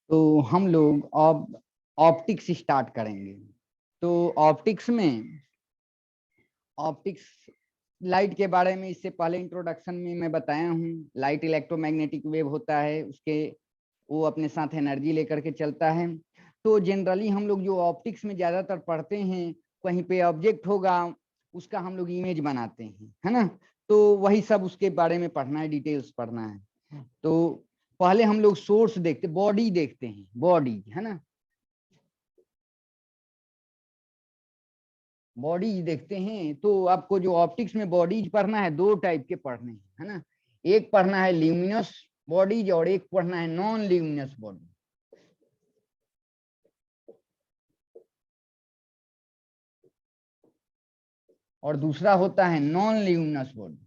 तो हम लोग अब ऑप्टिक्स स्टार्ट करेंगे। तो ऑप्टिक्स लाइट के बारे में इससे पहले इंट्रोडक्शन में मैं बताया हूँ। लाइट इलेक्ट्रोमैग्नेटिक वेव होता है, उसके वो अपने साथ एनर्जी लेकर के चलता है। तो जनरली हम लोग जो ऑप्टिक्स में ज्यादातर पढ़ते हैं, कहीं पे ऑब्जेक्ट होगा उसका हम लोग इमेज बनाते हैं, है ना। तो वही सब उसके बारे में पढ़ना है, डिटेल्स पढ़ना है। तो पहले हम लोग सोर्स देखते, बॉडी देखते हैं, बॉडी, है ना। बॉडीज देखते हैं। तो आपको जो ऑप्टिक्स में बॉडीज पढ़ना है, दो टाइप के पढ़ने हैं, है ना। एक पढ़ना है ल्यूमिनस बॉडीज और एक पढ़ना है नॉन ल्यूमिनस बॉडी। और दूसरा होता है नॉन ल्यूमिनस बॉडी।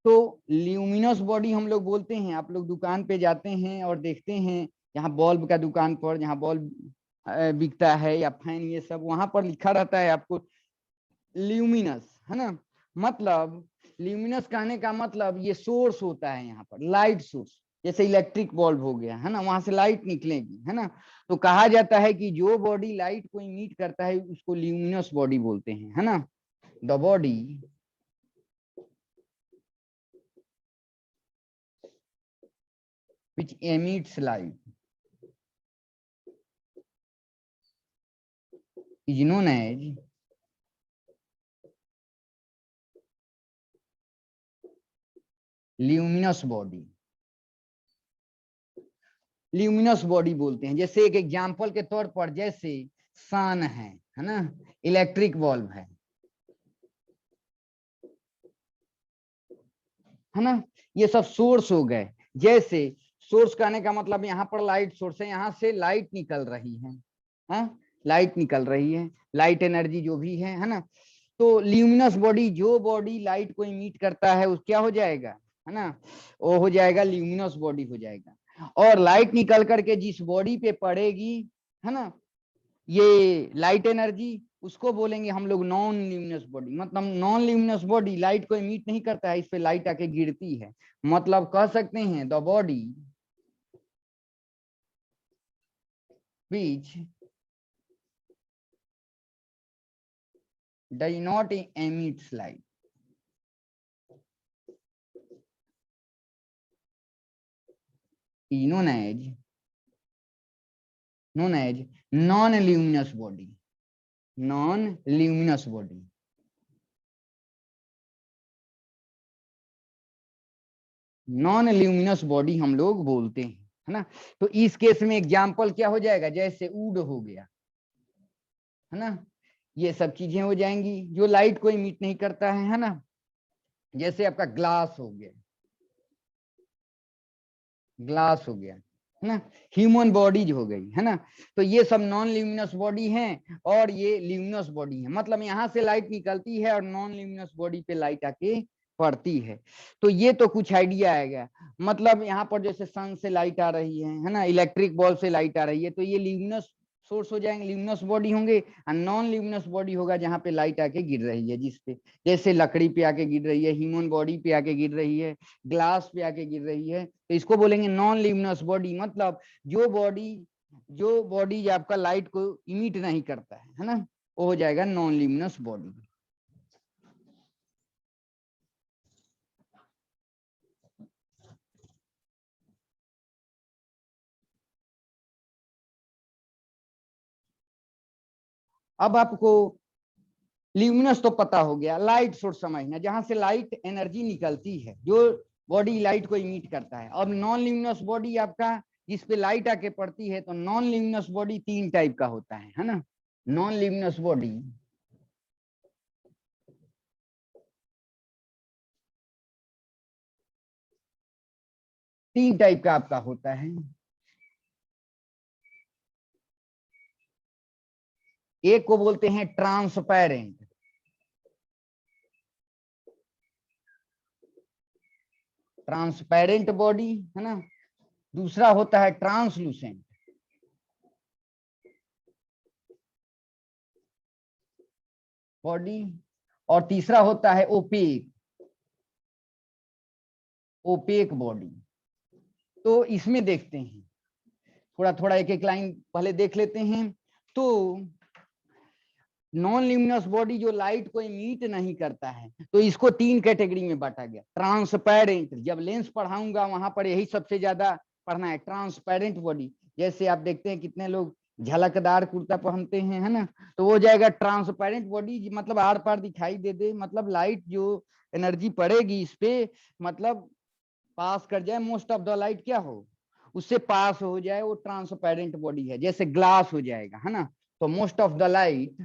तो ल्यूमिनस बॉडी हम लोग बोलते हैं, आप लोग दुकान पे जाते हैं और देखते हैं, यहाँ बल्ब का दुकान पर जहाँ बल्ब बिकता है या फैन ये सब, वहां पर लिखा रहता है आपको ल्यूमिनस, है ना। मतलब ल्यूमिनस कहने का मतलब ये सोर्स होता है, यहाँ पर लाइट सोर्स, जैसे इलेक्ट्रिक बल्ब हो गया, है ना, वहां से लाइट निकलेगी, है ना। तो कहा जाता है कि जो बॉडी लाइट को इमिट करता है उसको ल्यूमिनस बॉडी बोलते हैं, है ना। The body which emits light is known as luminous body. Luminous body बोलते हैं। जैसे एक एग्जांपल के तौर पर, जैसे सन है ना, इलेक्ट्रिक बल्ब है ना, ये सब सोर्स हो गए। जैसे सोर्स कहने का मतलब यहाँ पर लाइट सोर्स है, यहाँ से लाइट निकल रही है, हाँ, लाइट निकल रही है, लाइट एनर्जी जो भी है ना। तो ल्यूमिनस बॉडी, जो बॉडी लाइट को इमिट करता है, उस क्या हो जाएगा, है ना, वो हो जाएगा ल्यूमिनस बॉडी हो जाएगा। और लाइट निकल करके जिस बॉडी पे पड़ेगी, है ना, ये लाइट एनर्जी, उसको बोलेंगे हम लोग नॉन ल्यूमिनस बॉडी। मतलब नॉन ल्यूमिनस बॉडी लाइट को इमिट नहीं करता है, इस पे लाइट आके गिरती है। मतलब कह सकते हैं the body which does not emit light is known as non luminous body। Non luminous body, non luminous body हम लोग बोलते हैं, है ना। तो इस केस में एग्जांपल क्या हो जाएगा, जैसे वुड हो गया, है ना, ये सब चीजें हो जाएंगी जो लाइट को इमिट नहीं करता है ना। जैसे आपका ग्लास हो गया, ग्लास हो गया, है ना, ह्यूमन बॉडीज हो गई, है ना। तो ये सब नॉन ल्यूमिनस बॉडी हैं और ये ल्यूमिनस बॉडी है। मतलब यहाँ से लाइट निकलती है और नॉन ल्यूमिनस बॉडी पे लाइट आके पड़ती है। तो ये तो कुछ आइडिया आएगा। मतलब यहाँ पर जैसे सन से लाइट आ रही है ना, इलेक्ट्रिक बल्ब से लाइट आ रही है, तो ये ल्यूमिनस सोर्स हो जाएंगे, ल्यूमिनस बॉडी होंगे। और नॉन ल्यूमिनस बॉडी होगा जहाँ पे लाइट आके गिर रही है, जिसपे जैसे लकड़ी पे आके गिर रही है, ह्यूमन बॉडी पे आके गिर रही है, ग्लास पे आके गिर रही है, तो इसको बोलेंगे नॉन ल्यूमिनस बॉडी। मतलब जो बॉडी आपका लाइट को इमिट नहीं करता है ना, वो हो जाएगा नॉन ल्यूमिनस बॉडी। अब आपको ल्यूमिनस तो पता हो गया, लाइट सोर्स समझना, जहां से लाइट एनर्जी निकलती है, जो बॉडी लाइट को इमिट करता है। अब नॉन ल्यूमिनस बॉडी आपका जिसपे लाइट आके पड़ती है। तो नॉन ल्यूमिनस बॉडी तीन टाइप का होता है ना। नॉन ल्यूमिनस बॉडी तीन टाइप का आपका होता है। एक को बोलते हैं ट्रांसपेरेंट, ट्रांसपेरेंट बॉडी, है ना। दूसरा होता है ट्रांसलूसेंट बॉडी, और तीसरा होता है ओपेक, ओपेक बॉडी। तो इसमें देखते हैं, थोड़ा थोड़ा एक एक लाइन पहले देख लेते हैं। तो नॉन ल्यूमिनस बॉडी जो लाइट को इमिट नहीं करता है, तो इसको 3 कैटेगरी में बांटा गया। ट्रांसपेरेंट, जब लेंस पढ़ाऊंगा वहां पर यही सबसे ज्यादा पढ़ना है, ट्रांसपेरेंट बॉडी। जैसे आप देखते हैं कितने लोग झलकदार कुर्ता पहनते हैं, है ना, तो वो हो जाएगा ट्रांसपेरेंट बॉडी, मतलब आर पार दिखाई दे दे, मतलब लाइट जो एनर्जी पड़ेगी इस पे, मतलब पास कर जाए, मोस्ट ऑफ द लाइट क्या हो, उससे पास हो जाए, वो ट्रांसपेरेंट बॉडी है। जैसे ग्लास हो जाएगा, है ना, तो most of the light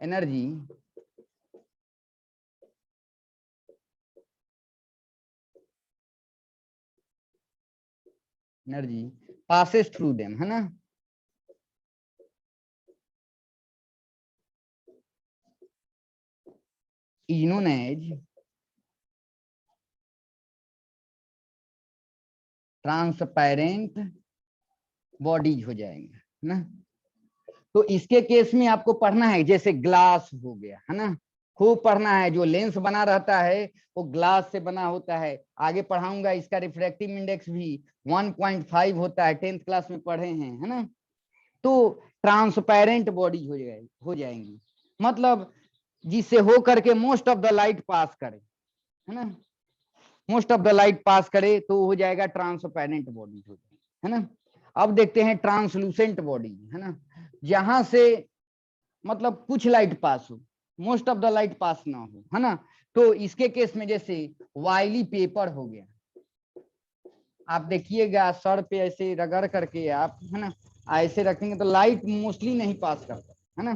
energy passes through them, है ना। is known as transparent bodies हो जाएंगे, है ना। तो इसके केस में आपको पढ़ना है, जैसे ग्लास हो गया, है ना, खूब पढ़ना है। जो लेंस बना रहता है वो ग्लास से बना होता है। आगे पढ़ाऊंगा, इसका रिफ्रैक्टिव इंडेक्स भी 1.5 होता है, 10th क्लास में पढ़े हैं, है ना। तो ट्रांसपेरेंट बॉडीज हो जाएंगी, मतलब जिससे हो करके most of the light pass करे, है ना, most of the light pass करे, तो हो जाएगा ट्रांसपेरेंट बॉडी हो जाएगी, है ना। अब देखते हैं ट्रांसलूसेंट बॉडी, है ना, जहां से मतलब कुछ लाइट पास हो, most of the light pass ना हो, है ना। तो इसके केस में जैसे वाइली पेपर हो गया, आप देखिएगा सर पे ऐसे रगड़ करके आप, है ना, ऐसे रखेंगे तो लाइट मोस्टली नहीं पास करता, है ना,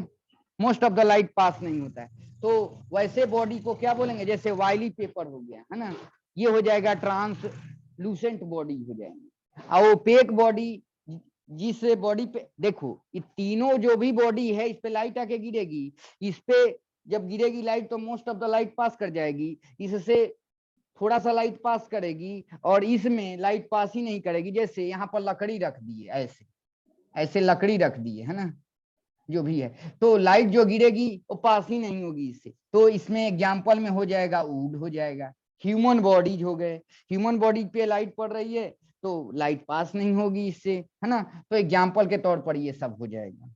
most of the light pass नहीं होता है। तो वैसे बॉडी को क्या बोलेंगे, जैसे वाइली पेपर हो गया, है ना, ये हो जाएगा ट्रांसलूसेंट बॉडी हो जाएंगे। और ओपेक बॉडी, जिस बॉडी पे देखो ये तीनों जो भी बॉडी है, इस पे लाइट आके गिरेगी, इस पे जब गिरेगी लाइट तो most of the light pass कर जाएगी, इससे थोड़ा सा लाइट पास करेगी, और इसमें लाइट पास ही नहीं करेगी। जैसे यहाँ पर लकड़ी रख दी है, ऐसे ऐसे लकड़ी रख दी है ना, जो भी है, तो लाइट जो गिरेगी वो पास ही नहीं होगी इससे। तो इसमें एग्जाम्पल में हो जाएगा वुड हो जाएगा। ह्यूमन बॉडीज हो गए, ह्यूमन बॉडी पे लाइट पड़ रही है तो लाइट पास नहीं होगी इससे, है ना, तो एग्जाम्पल के तौर पर ये सब हो जाएगा।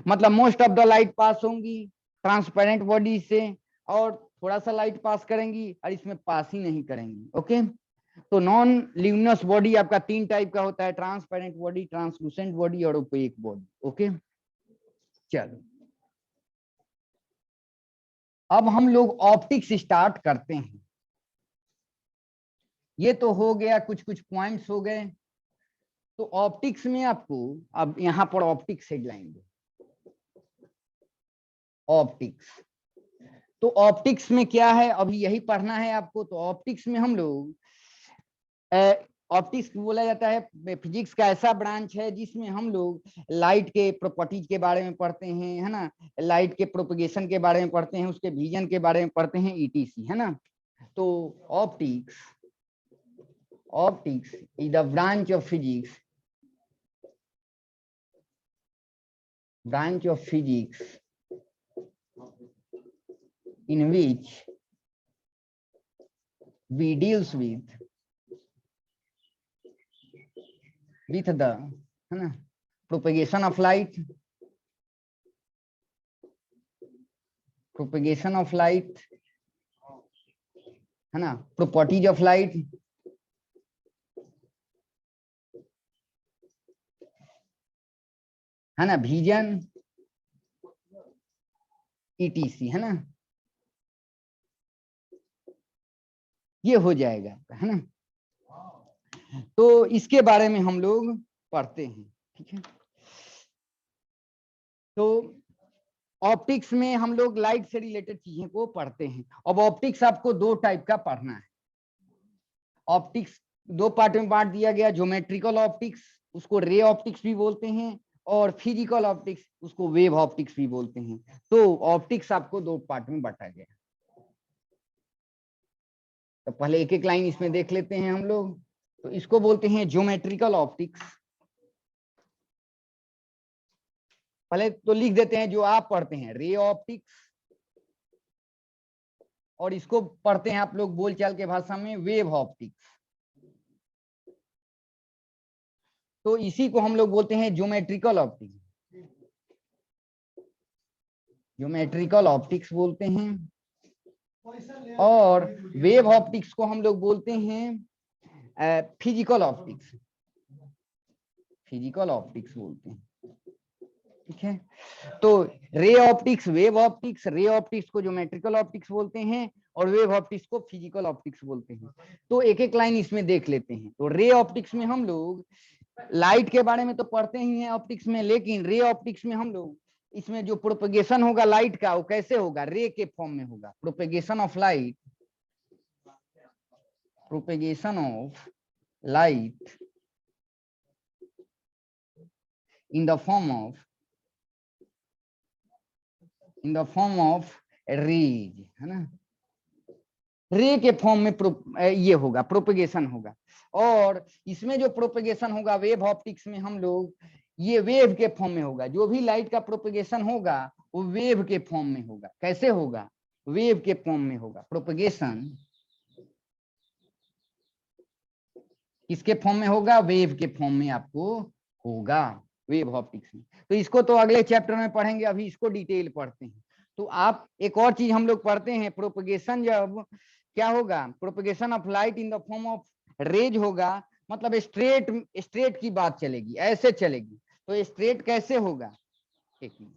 मतलब most of the light pass होंगी ट्रांसपेरेंट बॉडी से, और थोड़ा सा लाइट पास करेंगी और इसमें पास ही नहीं करेंगी। ओके, तो नॉन ल्यूमिनस बॉडी आपका 3 टाइप का होता है, ट्रांसपेरेंट बॉडी, ट्रांसलूसेंट बॉडी और ओपेक बॉडी। ओके, चलो अब हम लोग ऑप्टिक्स स्टार्ट करते हैं। ये तो हो गया, कुछ कुछ पॉइंट्स हो गए। तो ऑप्टिक्स में आपको अब यहां पर ऑप्टिक्स हेडलाइन दो, ऑप्टिक्स। तो ऑप्टिक्स में क्या है, अभी यही पढ़ना है आपको। तो ऑप्टिक्स में हम लोग ऑप्टिक्स बोला जाता है फिजिक्स का ऐसा ब्रांच है जिसमें हम लोग लाइट के प्रॉपर्टीज के बारे में पढ़ते हैं, है ना, लाइट के प्रोपगेशन के बारे में पढ़ते हैं, उसके विजन के बारे में पढ़ते हैं, ईटीसी, है ना। तो optics is the branch of physics, in which we deals with the, है ना, propagation of light, है ना, properties of light, है ना, विजन, ईटीसी, है ना, ये हो जाएगा, है ना। तो इसके बारे में हम लोग पढ़ते हैं, ठीक है। तो ऑप्टिक्स में हम लोग लाइट से रिलेटेड चीजें को पढ़ते हैं। अब ऑप्टिक्स आपको 2 टाइप का पढ़ना है। ऑप्टिक्स 2 पार्ट में बांट दिया गया, ज्योमेट्रिकल ऑप्टिक्स, उसको रे ऑप्टिक्स भी बोलते हैं, और फिजिकल ऑप्टिक्स, उसको वेव ऑप्टिक्स भी बोलते हैं। तो ऑप्टिक्स आपको 2 पार्ट में बांटा गया। तो पहले एक एक लाइन इसमें देख लेते हैं हम लोग। तो इसको बोलते हैं ज्योमेट्रिकल ऑप्टिक्स। पहले तो लिख देते हैं जो आप पढ़ते हैं, रे ऑप्टिक्स, और इसको पढ़ते हैं आप लोग बोलचाल के भाषा में वेव ऑप्टिक्स। तो इसी को हम लोग बोलते हैं ज्योमेट्रिकल ऑप्टिक्स, ज्योमेट्रिकल ऑप्टिक्स बोलते हैं। और वेव ऑप्टिक्स को हम लोग बोलते हैं फिजिकल ऑप्टिक्स, फिजिकल ऑप्टिक्स बोलते हैं। ठीक है, तो ray optics, wave optics, ray optics को ज्योमेट्रिकल ऑप्टिक्स बोलते हैं और वेव ऑप्टिक्स को फिजिकल ऑप्टिक्स बोलते हैं। तो एक एक लाइन इसमें देख लेते हैं। तो रे ऑप्टिक्स में हम लोग लाइट के बारे में तो पढ़ते ही हैं ऑप्टिक्स में, लेकिन रे ऑप्टिक्स में हम लोग इसमें जो प्रोपेगेशन होगा लाइट का वो कैसे होगा, रे के फॉर्म में होगा। Propagation of light, propagation of light in the form of rays, है ना, रे के फॉर्म में ये होगा, प्रोपेगेशन होगा। और इसमें जो प्रोपेगेशन होगा वेव ऑप्टिक्स में हम लोग ये वेव के फॉर्म में होगा। जो भी लाइट का प्रोपेगेशन होगा वो वेव के फॉर्म में होगा। कैसे होगा, वेव के फॉर्म में होगा। प्रोपेगेशन किसके फॉर्म में होगा, वेव के फॉर्म में आपको होगा वेव ऑप्टिक्स में। तो इसको तो अगले चैप्टर में पढ़ेंगे, अभी इसको डिटेल पढ़ते हैं। तो आप एक और चीज हम लोग पढ़ते हैं, प्रोपेगेशन जब क्या होगा, propagation of light in the form of rays होगा, मतलब स्ट्रेट की बात चलेगी, ऐसे चलेगी। तो स्ट्रेट कैसे होगा, एक मिनट,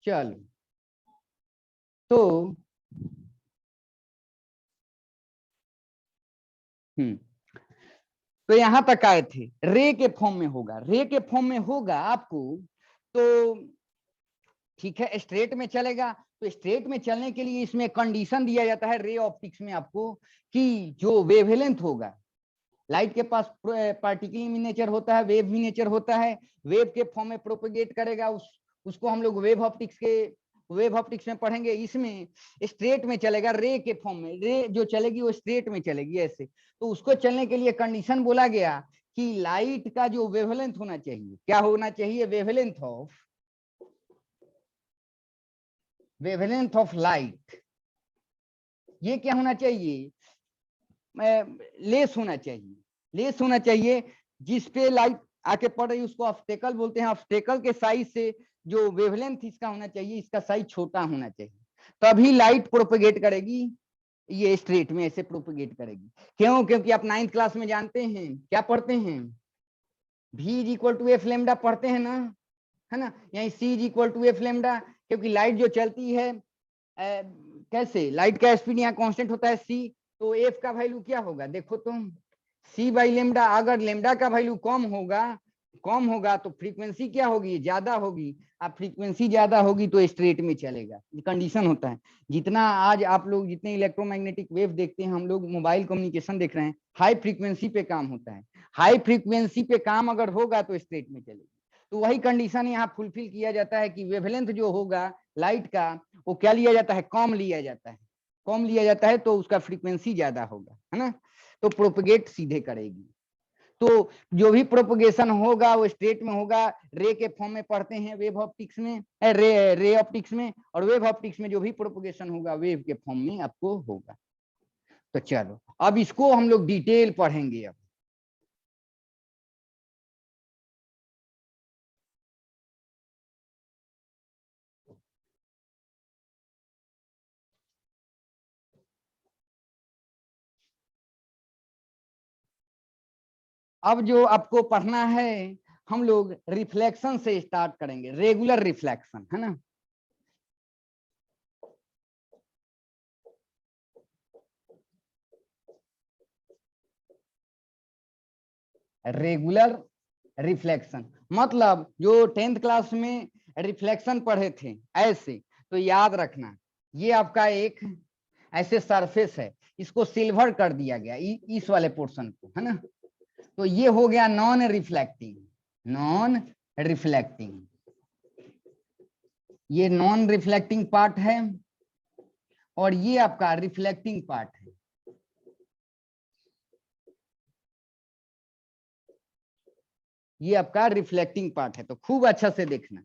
चलो। तो तो यहां तक आए थे, रे के फॉर्म में होगा, रे के फॉर्म में होगा आपको। तो ठीक है, स्ट्रेट में चलेगा। तो स्ट्रेट में चलने के लिए इसमें कंडीशन दिया जाता है रे ऑप्टिक्स में आपको, कि जो वेवलेंथ होगा, लाइट के पास पार्टिकल नेचर होता है, वेव भी नेचर होता है, वेव के फॉर्म में प्रोपेगेट करेगा, उसको हम लोग वेव ऑप्टिक्स में पढ़ेंगे। इसमें स्ट्रेट में चलेगा, रे के फॉर्म में, रे जो चलेगी वो स्ट्रेट में चलेगी ऐसे। तो उसको चलने के लिए कंडीशन बोला गया कि लाइट का जो वेवलेंथ होना चाहिए, क्या होना चाहिए, वेवलेंथ ऑफ लाइट, ये क्या होना चाहिए, लेस होना चाहिए, लेस होना चाहिए। जिस पे लाइट आके पड़ रही है उसको ऑब्स्टेकल बोलते हैं। ऑब्स्टेकल के साइज से जो वेवलेंथ इसका होना चाहिए, इसका साइज छोटा होना चाहिए, तभी लाइट प्रोपेगेट करेगी, ये स्ट्रेट में ऐसे प्रोपेगेट करेगी। क्यों, क्योंकि आप 9th क्लास में जानते हैं, क्या पढ़ते हैं, V is equal to F lambda पढ़ते हैं ना, है ना, यही C is equal to F lambda. क्योंकि लाइट जो चलती है कैसे, लाइट का स्पीड यहाँ कांस्टेंट होता है C, तो एफ का वैल्यू क्या होगा, देखो तुम, C बाई लेमडा। अगर लेमडा का वैल्यू कम होगा तो फ्रीक्वेंसी क्या होगी, ज्यादा होगी। अब फ्रीक्वेंसी ज्यादा होगी तो स्ट्रेट में चलेगा, ये कंडीशन होता है। जितना आज आप लोग जितने इलेक्ट्रोमैग्नेटिक वेव देखते हैं, हम लोग मोबाइल कम्युनिकेशन देख रहे हैं, हाई फ्रीक्वेंसी पे काम होता है। हाई फ्रीक्वेंसी पे काम अगर होगा तो स्ट्रेट में चलेगी। तो वही कंडीशन यहाँ फुलफिल किया जाता है कि वेवलेंथ जो होगा लाइट का, वो क्या लिया जाता है, कम लिया जाता है, कम लिया जाता है, तो उसका फ्रीक्वेंसी ज्यादा होगा, है ना, तो प्रोपगेट सीधे करेगी। तो जो भी प्रोपगेशन होगा वो स्ट्रेट में होगा। रे के फॉर्म में पढ़ते हैं वेव ऑप्टिक्स में, रे ऑप्टिक्स में, और वेव ऑप्टिक्स में जो भी प्रोपगेशन होगा वेव के फॉर्म में आपको होगा। तो चलो अब इसको हम लोग डिटेल पढ़ेंगे। अब जो आपको पढ़ना है, हम लोग रिफ्लेक्शन से स्टार्ट करेंगे, रेगुलर रिफ्लेक्शन, है ना। रेगुलर रिफ्लेक्शन मतलब जो 10th क्लास में रिफ्लेक्शन पढ़े थे ऐसे, तो याद रखना ये आपका एक ऐसे सरफेस है, इसको सिल्वर कर दिया गया इस वाले पोर्शन को, है ना। तो ये हो गया नॉन रिफ्लेक्टिंग, नॉन रिफ्लेक्टिंग, ये नॉन रिफ्लेक्टिंग पार्ट है और ये आपका रिफ्लेक्टिंग पार्ट है। ये आपका रिफ्लेक्टिंग पार्ट है। तो खूब अच्छा से देखना,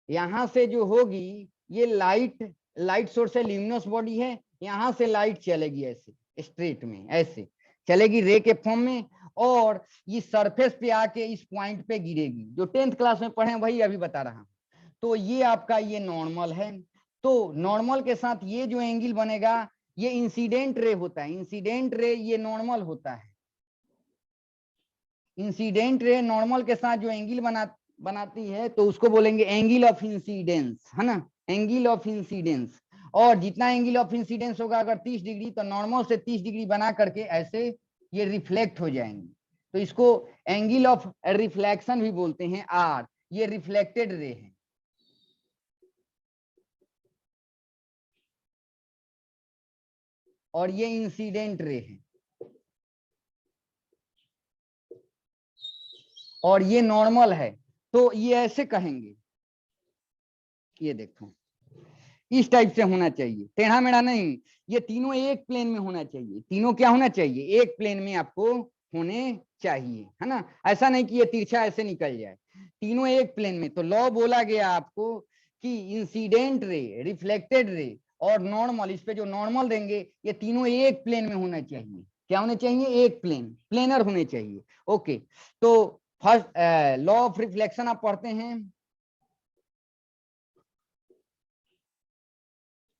यहां से जो होगी ये लाइट सोर्स है, ल्यूमिनस बॉडी है, यहां से लाइट चलेगी ऐसे स्ट्रेट में, ऐसे चलेगी रे के फॉर्म में, और ये सरफेस पे आके इस पॉइंट पे गिरेगी, जो 10th क्लास में पढ़े वही अभी बता रहा हूं। तो ये आपका ये नॉर्मल है। तो नॉर्मल के साथ ये जो एंगल बनेगा ये इंसिडेंट रे होता है, इंसिडेंट रे ये नॉर्मल होता है। इंसिडेंट रे नॉर्मल के साथ जो एंगल बनाती है तो उसको बोलेंगे एंगल ऑफ इंसिडेंस, है ना, एंगल ऑफ इंसिडेंस। और जितना एंगल ऑफ इंसिडेंस होगा अगर 30 डिग्री, तो नॉर्मल से 30 डिग्री बना करके ऐसे ये रिफ्लेक्ट हो जाएंगे। तो इसको एंगल ऑफ रिफ्लेक्शन भी बोलते हैं आर। ये रिफ्लेक्टेड रे है। और ये इंसिडेंट रे है, और ये नॉर्मल है। तो ये ऐसे कहेंगे, ये देखो इस टाइप से होना चाहिए, टेढ़ा मेढ़ा नहीं, ये तीनों एक प्लेन में होना चाहिए। तीनों क्या होना चाहिए, एक प्लेन में आपको होने चाहिए, है ना। ऐसा नहीं कि ये तिरछा ऐसे निकल जाए, तीनों एक प्लेन में। तो लॉ बोला गया आपको कि इंसिडेंट रे, रिफ्लेक्टेड रे और नॉर्मल, इस पे जो नॉर्मल देंगे ये तीनों एक प्लेन में होना चाहिए। क्या होने चाहिए, एक प्लेन, प्लेनर होने चाहिए। ओके, तो फर्स्ट लॉ ऑफ रिफ्लेक्शन आप पढ़ते हैं।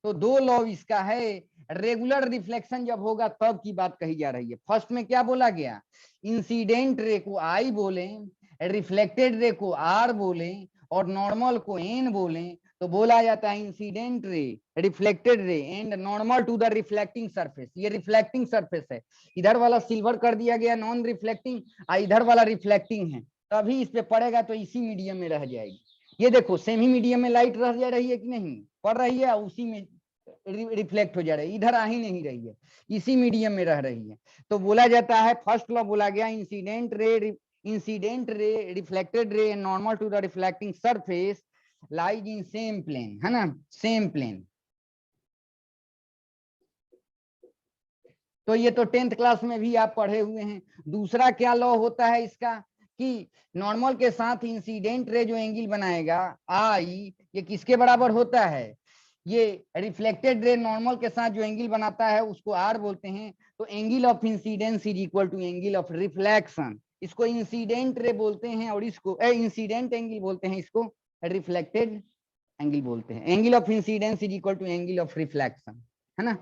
तो दो लॉ इसका है। रेगुलर रिफ्लेक्शन जब होगा तब की बात कही जा रही है। फर्स्ट में क्या बोला गया, इंसिडेंट रे को आई बोले, रिफ्लेक्टेड रे को आर बोले और नॉर्मल को एन बोले। तो बोला जाता है incident ray, reflected ray and normal to the reflecting surface. ये रिफ्लेक्टिंग सरफेस है, इधर वाला सिल्वर कर दिया गया नॉन रिफ्लेक्टिंग, इधर वाला रिफ्लेक्टिंग है। तभी इस पे पड़ेगा तो इसी मीडियम में रह जाएगी। ये देखो सेमी मीडियम में लाइट रह जा रही है कि नहीं, पड़ रही है, उसी में रिफ्लेक्ट हो जा रही है, इधर आ ही नहीं रही है, इसी मीडियम में रह रही है। तो बोला जाता है, फर्स्ट लॉ बोला गया, incident ray reflected ray normal to the reflecting surface lies in same plane, है ना, सेम प्लेन। तो ये तो 10th क्लास में भी आप पढ़े हुए हैं। दूसरा क्या लॉ होता है इसका, कि नॉर्मल के साथ इंसिडेंट रे जो एंगल बनाएगा आई, ये किसके बराबर होता है, ये रिफ्लेक्टेड रे नॉर्मल के साथ जो एंगल बनाता है उसको आर बोलते हैं। तो angle of incidence is equal to angle of reflection. इसको इंसिडेंट रे बोलते हैं और इसको इंसिडेंट एंगल बोलते हैं, इसको रिफ्लेक्टेड एंगल बोलते हैं। Angle of incidence is equal to angle of reflection, है ना।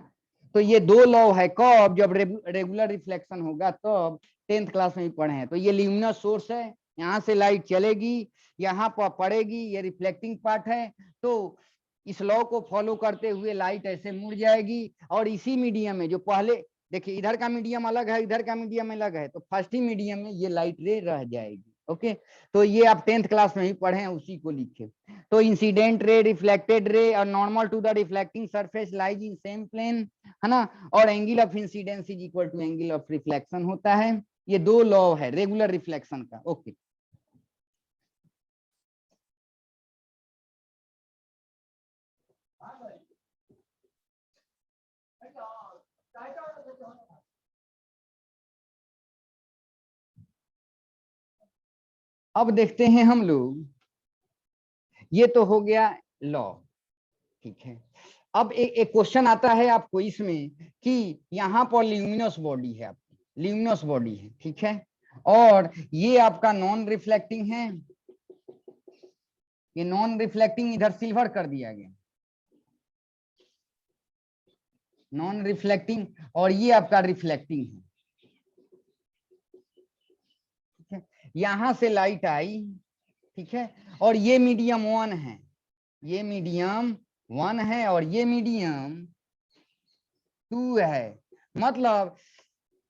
तो ये दो लॉ है, कब, जब रेगुलर रिफ्लेक्शन होगा तब। 10th क्लास में भी पढ़े हैं। तो ये ल्यूमिनस सोर्स है, यहाँ से लाइट चलेगी, यहाँ पर पड़ेगी, ये रिफ्लेक्टिंग पार्ट है। तो इस लॉ को फॉलो करते हुए लाइट ऐसे मुड़ जाएगी, और इसी मीडियम में जो पहले देखिए, इधर का मीडियम अलग है, इधर का मीडियम अलग है, तो फर्स्ट ही मीडियम में ये लाइट रे रह जाएगी। ओके, तो ये आप 10th क्लास में ही पढ़े हैं, उसी को लिखे। तो इंसिडेंट रे, रिफ्लेक्टेड रे और normal to the reflecting surface lies in same plane, है ना। और angle of incidence is equal to angle of reflection होता है। ये दो लॉ है रेगुलर रिफ्लेक्शन का। ओके, अब देखते हैं हम लोग, ये तो हो गया लॉ, ठीक है। अब एक क्वेश्चन आता है आपको इसमें कि यहाँ पर ल्यूमिनस बॉडी है, आपकी ल्यूमिनस बॉडी है, ठीक है, और ये आपका नॉन रिफ्लेक्टिंग है, ये नॉन रिफ्लेक्टिंग इधर सिल्वर कर दिया गया, नॉन रिफ्लेक्टिंग, और ये आपका रिफ्लेक्टिंग है, ठीक है। यहां से लाइट आई, ठीक है, और ये मीडियम 1 है, ये मीडियम 1 है और ये मीडियम 2 है। मतलब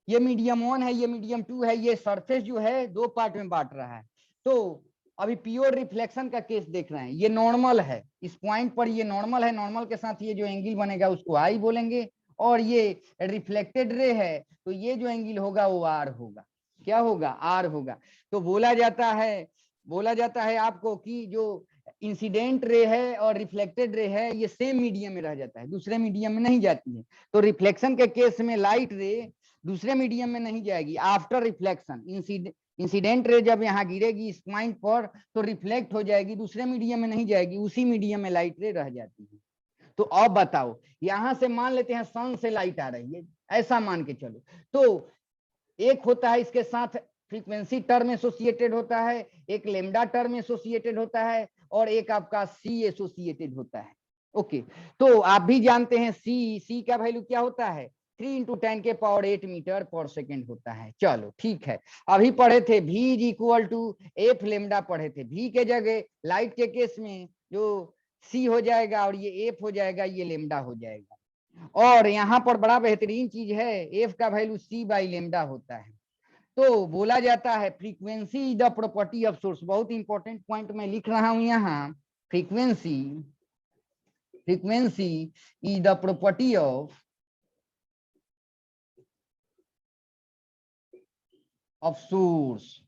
ये मीडियम 1 है, ये मीडियम 2 है, ये सरफेस जो है दो पार्ट में बांट रहा है। तो अभी प्योर रिफ्लेक्शन का केस देख रहे हैं, ये नॉर्मल है, इस पॉइंट पर ये नॉर्मल है, नॉर्मल के साथ ये जो एंगल बनेगा उसको आई बोलेंगे, और ये रिफ्लेक्टेड रे है तो ये जो एंगल होगा वो आर होगा। क्या होगा? आर होगा। तो बोला जाता है आपको कि जो इंसिडेंट रे है और रिफ्लेक्टेड रे है ये सेम मीडियम में रह जाता है, दूसरे मीडियम में नहीं जाती है। तो रिफ्लेक्शन के केस में लाइट रे दूसरे मीडियम में नहीं जाएगी आफ्टर रिफ्लेक्शन। इंसिडेंट रे जब यहाँ गिरेगी इस पॉइंट पर तो रिफ्लेक्ट हो जाएगी, दूसरे मीडियम में नहीं जाएगी, उसी मीडियम में लाइट रे रह जाती है। तो अब बताओ, यहां से मान लेते हैं सन से लाइट आ रही है, ऐसा मान के चलो, तो एक होता है इसके साथ फ्रीक्वेंसी टर्म एसोसिएटेड होता है, एक लेमडा टर्म एसोसिएटेड होता है, और एक आपका सी एसोसिएटेड होता है। ओके, तो आप भी जानते हैं सी का वैल्यू क्या होता है? 3 × 10⁸ मीटर पर सेकेंड होता है। चलो ठीक है, अभी पढ़े थे V = F लेमडा पढ़े थे। V के जगह लाइट के केस में जो C हो जाएगा और ये F हो जाएगा, ये लेमडा हो जाएगा। और यहाँ पर बड़ा बेहतरीन चीज है, F का वैल्यू C/λ होता है। तो बोला जाता है frequency is the property of source. बहुत इंपॉर्टेंट पॉइंट मैं लिख रहा हूं यहाँ, frequency is the property of source.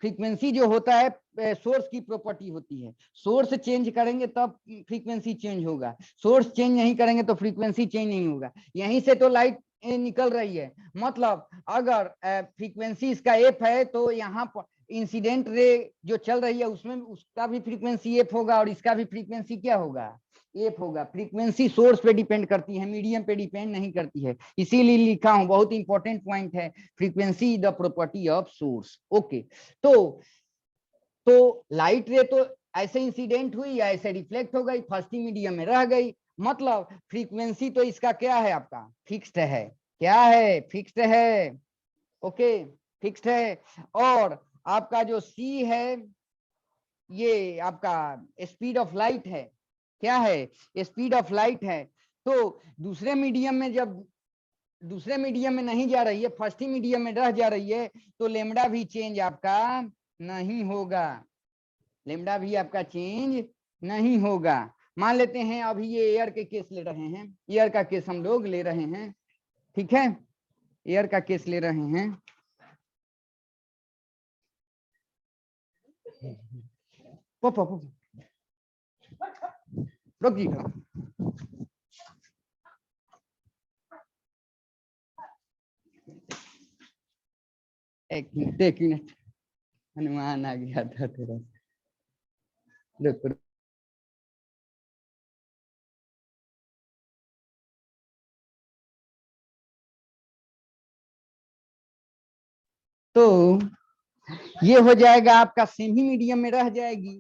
Frequency जो होता है सोर्स की प्रॉपर्टी होती है, सोर्स चेंज करेंगे तब फ्रीक्वेंसी चेंज होगा, सोर्स चेंज नहीं करेंगे तो फ्रीक्वेंसी चेंज नहीं होगा। यहीं से तो लाइट निकल रही है, मतलब अगर फ्रीक्वेंसी इसका एफ है तो यहाँ पर इंसिडेंट रे जो चल रही है उसमें उसका भी फ्रीक्वेंसी एफ होगा और इसका भी फ्रीक्वेंसी क्या होगा? एफ होगा। फ्रीक्वेंसी सोर्स पे डिपेंड करती है, मीडियम पे डिपेंड नहीं करती है, इसीलिए लिखा हूं, बहुत इंपॉर्टेंट पॉइंट है, frequency the property of source. Okay, तो लाइट रे तो ऐसे इंसिडेंट हुई या ऐसे रिफ्लेक्ट हो गई, फर्स्ट मीडियम में रह गई, मतलब फ्रीक्वेंसी तो इसका क्या है? आपका फिक्स्ड है। क्या है? फिक्स्ड है। ओके, फिक्स्ड है। और आपका जो सी है ये आपका स्पीड ऑफ लाइट है। क्या है? स्पीड ऑफ लाइट है। तो दूसरे मीडियम में जब दूसरे मीडियम में नहीं जा रही है, फर्स्ट ही मीडियम में रह जा रही है, तो लेमडा भी चेंज आपका नहीं होगा, लेमडा भी आपका चेंज नहीं होगा। मान लेते हैं अभी ये एयर के केस ले रहे हैं, एयर का केस हम लोग ले रहे हैं, ठीक है, एयर का केस ले रहे हैं। रुकिए, एक मिनट, हनुमान आ गया था तेरा। रुक। तो ये हो जाएगा आपका सेमी मीडियम में रह जाएगी,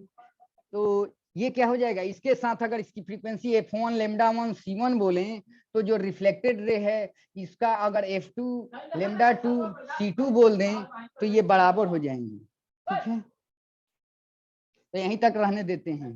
तो ये क्या हो जाएगा? इसके साथ अगर इसकी फ्रीक्वेंसी f1 λ1 c1 बोलें तो जो रिफ्लेक्टेड रे है इसका अगर f2 λ2 c2 बोल दें तो ये बराबर हो जाएंगे। ठीक है, तो यहीं तक रहने देते हैं।